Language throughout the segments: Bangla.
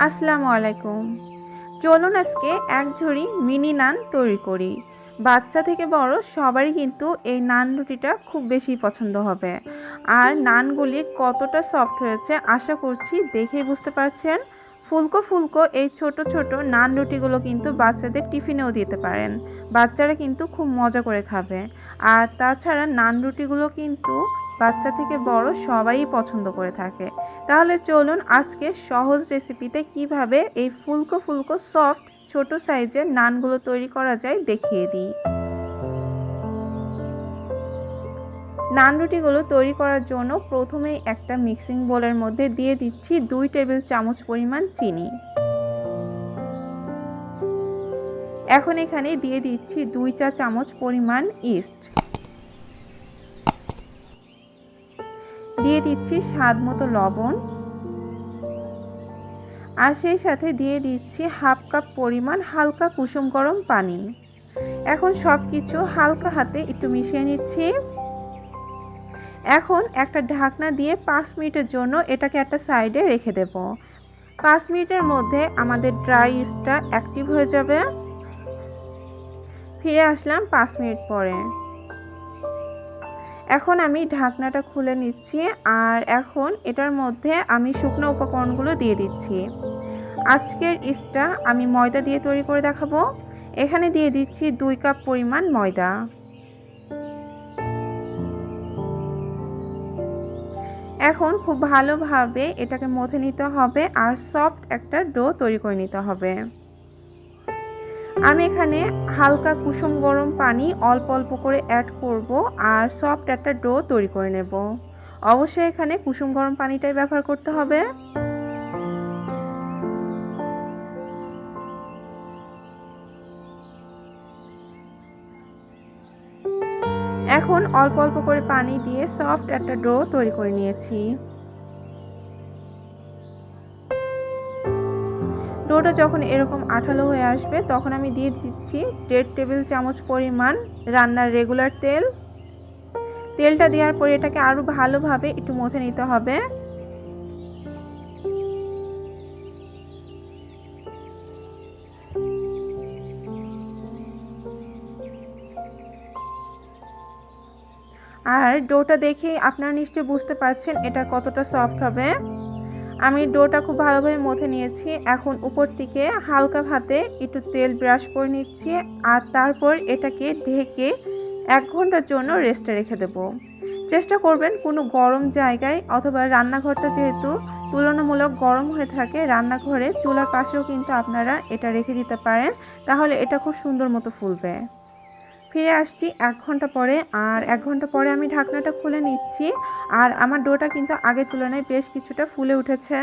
আসসালামু আলাইকুম। চলুন আজকে এক ঝুড়ি মিনি নান তৈরি করি। বাচ্চা থেকে বড় সবারই কিন্তু এই নান রুটিটা খুব বেশি পছন্দ হবে। আর নানগুলি কতটা সফট হয়েছে আশা করছি দেখেই বুঝতে পারছেন। ফুলকো ফুলকো এই ছোট ছোট নান রুটিগুলো কিন্তু বাচ্চাদের টিফিনেও দিতে পারেন। বাচ্চারা কিন্তু খুব মজা করে খাবে। আর তাছাড়া নান রুটিগুলো কিন্তু বাচ্চা থেকে বড় সবাই পছন্দ করে থাকে। তাহলে চলুন আজকে সহজ রেসিপিতে কিভাবে এই ফুলকো ফুলকো সফট ছোট সাইজের নানগুলো তৈরি করা যায় দেখিয়ে দিই। নান রুটিগুলো তৈরি করার জন্য প্রথমেই একটা মিক্সিং বোলের মধ্যে দিয়ে দিচ্ছি 2 টেবিল চামচ পরিমাণ চিনি। এখন এখানে দিয়ে দিচ্ছি 2 চা চামচ পরিমাণ ইস্ট। দিয়ে দিচ্ছি স্বাদ মতো লবণ। আর সেই সাথে দিয়ে দিচ্ছি হাফ কাপ পরিমাণ হালকা কুসুম গরম পানি। এখন সব কিছু হালকা হাতে একটু মিশিয়ে নিচ্ছি। এখন একটা ঢাকনা দিয়ে 5 মিনিটের জন্য এটাকে একটা সাইডে রেখে দেব। 5 মিনিটের মধ্যে আমাদের ড্রাই ইস্টটা অ্যাক্টিভ হয়ে যাবে। ফিরে আসলাম 5 মিনিট পরে। এখন আমি ঢাকনাটা খুলে নিচ্ছি আর এখন এটার মধ্যে আমি শুকনো উপকরণগুলো দিয়ে দিচ্ছি। আজকের ইস্টটা আমি ময়দা দিয়ে তৈরি করে দেখাবো। এখানে দিয়ে দিচ্ছি 2 কাপ পরিমাণ ময়দা। এখন খুব ভালোভাবে এটাকে মথে নিতে হবে আর সফট একটা ডো তৈরি করে নিতে হবে। আমি এখানে হালকা কুসুম গরম পানি অল্প অল্প করে অ্যাড করব আর সফট একটা ডো তৈরি করে নেব। অবশ্যই এখানে কুসুম গরম পানিটাই ব্যবহার করতে হবে। এখন অল্প অল্প করে পানি দিয়ে সফট একটা ডো তৈরি করে নিয়েছি। ডোটা যখন এরকম আঠালো হয়ে আসবে তখন আমি দিয়ে দিচ্ছি 1.5 টেবিল চামচ পরিমাণ রান্নার রেগুলার তেল। তেলটা দেওয়ার পরে এটাকে আরও ভালোভাবে একটু মথে নিতে হবে। আর ডোটা দেখেই আপনারা নিশ্চয়ই বুঝতে পারছেন এটা কতটা সফট হবে। আমি ডোটা খুব ভালোভাবে মথে নিয়েছি। এখন উপর থেকে হালকা হাতে একটু তেল ব্রাশ করে নিচ্ছি আর তারপর এটাকে ঢেকে 1 ঘন্টার জন্য রেস্টে রেখে দেব। চেষ্টা করবেন কোনো গরম জায়গায় অথবা রান্নাঘরটা যেহেতু তুলনামূলক গরম হয়ে থাকে, রান্নাঘরে চুলার পাশেও কিন্তু আপনারা এটা রেখে দিতে পারেন। তাহলে এটা খুব সুন্দর মতো ফুলবে। ফিরে আসছি 1 ঘন্টা পরে আর 1 ঘন্টা পরে আমি ঢাকনাটা খুলে নিচ্ছি আর আমার ডোটা কিন্তু আগের তুলনায় বেশ কিছুটা ফুলে উঠেছে।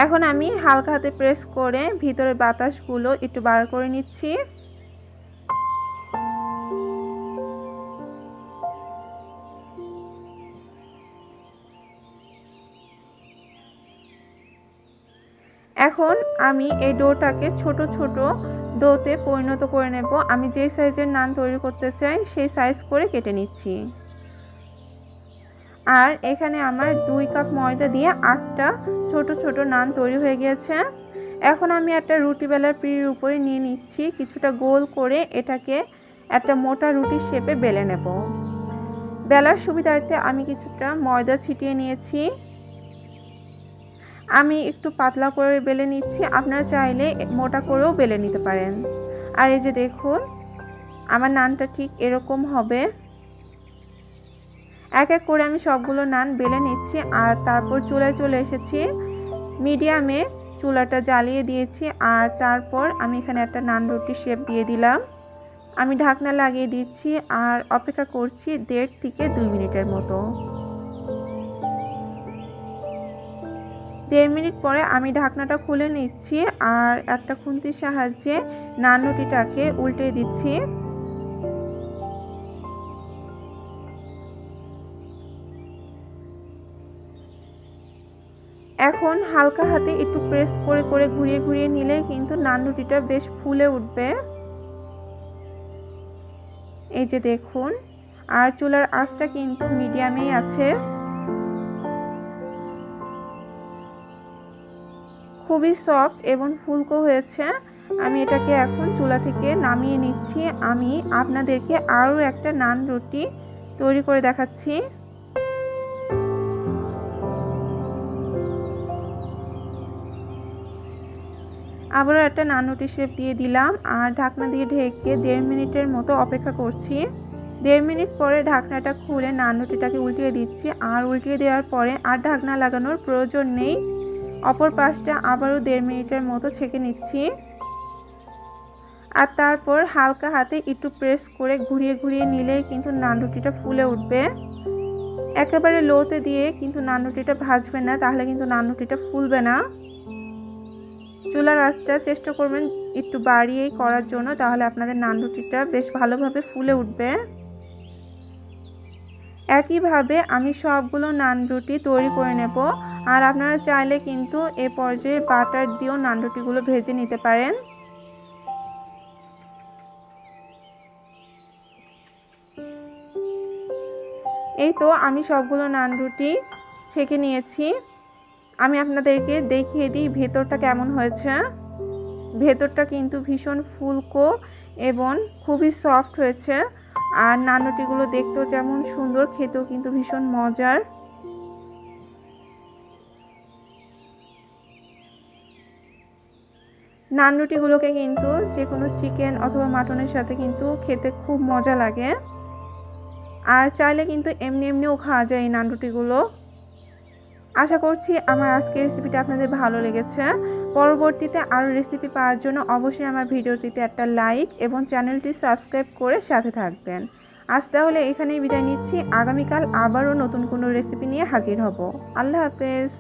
এখন আমি হালকা হাতে প্রেস করে ভিতরের বাতাসগুলো একটু বার করে নিচ্ছি। এখন আমি এই ডোটাকে ছোট ছোট ডোতে পরিণত করে নেব। আমি যে সাইজের নান তৈরি করতে চাই সেই সাইজ করে কেটে নিচ্ছি। আর এখানে আমার 2 কাপ ময়দা দিয়ে 8টা ছোট ছোট নান তৈরি হয়ে গিয়েছে। এখন আমি একটা রুটি বেলার পিঁড়ির উপরে নিয়ে নিচ্ছি, কিছুটা গোল করে এটাকে একটা মোটা রুটির শেপে বেলে নেব। বেলার সুবিধার্থে আমি কিছুটা ময়দা ছিটিয়ে নিয়েছি। আমি একটু পাতলা করে বেলে নিচ্ছি, আপনারা চাইলে মোটা করেও বেলে নিতে পারেন। আর এই যে দেখুন আমার নানটা ঠিক এরকম হবে। এক এক করে আমি সবগুলো নান বেলে নিচ্ছি আর তারপর চুলায় চলে এসেছি। মিডিয়ামে চুলাটা জ্বালিয়ে দিয়েছি আর তারপর আমি এখানে একটা নান রুটির শেপ দিয়ে দিলাম। আমি ঢাকনা লাগিয়ে দিচ্ছি আর অপেক্ষা করছি 1.5 থেকে 2 মিনিটের মতো। 1.5 মিনিট পরে আমি ঢাকনাটা খুলে নিচ্ছি আর একটা খুন্তির সাহায্যে নান রুটিটাকে উল্টে দিচ্ছি। এখন হালকা হাতে একটু প্রেস করে করে ঘুরিয়ে ঘুরিয়ে নিলে কিন্তু নান রুটিটা বেশ ফুলে উঠবে। এই যে দেখুন, আর চুলার আঁচটা কিন্তু মিডিয়ামেই আছে। খুবই সফট এবং ফুলকো হয়েছে। আমি এটাকে এখন চুলা থেকে নামিয়ে নিচ্ছি। আমি আপনাদেরকে আরও একটা নান রুটি তৈরি করে দেখাচ্ছি। আবারও একটা নান রুটি শেপ দিয়ে দিলাম আর ঢাকনা দিয়ে ঢেকে 1.5 মিনিটের মতো অপেক্ষা করছি। 1.5 মিনিট পরে ঢাকনাটা খুলে নান রুটিটাকে উল্টিয়ে দিচ্ছি। আর উল্টিয়ে দেওয়ার পরে আর ঢাকনা লাগানোর প্রয়োজন নেই। অপর পাশটা আবারও 1.5 মিনিটের মতো ছেঁকে নিচ্ছি। আর তারপর হালকা হাতে একটু প্রেস করে ঘুরিয়ে ঘুরিয়ে নিলেই কিন্তু নান রুটিটা ফুলে উঠবে। একেবারে লোতে দিয়ে কিন্তু নান রুটিটা ভাজবেন না, তাহলে কিন্তু নান রুটিটা ফুলবে না। চুলার আঁচটা চেষ্টা করবেন একটু বাড়িয়েই করার জন্য, তাহলে আপনাদের নান রুটিটা বেশ ভালোভাবে ফুলে উঠবে। একইভাবে আমি সবগুলো নান রুটি তৈরি করে নেব। আর আপনারা চাইলে কিন্তু এ পর্যায়ে বাটার দিয়েও নান রুটিগুলো ভেজে নিতে পারেন। এই তো আমি সবগুলো নান রুটি ছেঁকে নিয়েছি। আমি আপনাদেরকে দেখিয়ে দিই ভেতরটা কেমন হয়েছে। ভেতরটা কিন্তু ভীষণ ফুলকো এবং খুবই সফট হয়েছে। আর নান রুটিগুলো দেখতেও যেমন সুন্দর, খেতেও কিন্তু ভীষণ মজার। নান রুটিগুলোকে কিন্তু যে কোনো চিকেন অথবা মাটনের সাথে কিন্তু খেতে খুব মজা লাগে। আর চাইলে কিন্তু এমনি এমনিও খাওয়া যায় এই নান রুটিগুলো। আশা করছি আমার আজকের রেসিপিটা আপনাদের ভালো লেগেছে। পরবর্তীতে আরও রেসিপি পাওয়ার জন্য অবশ্যই আমার ভিডিওটিতে একটা লাইক এবং চ্যানেলটি সাবস্ক্রাইব করে সাথে থাকবেন। আজ তাহলে এখানেই বিদায় নিচ্ছি। আগামীকাল আবারও নতুন কোনো রেসিপি নিয়ে হাজির হব। আল্লাহ হাফেজ।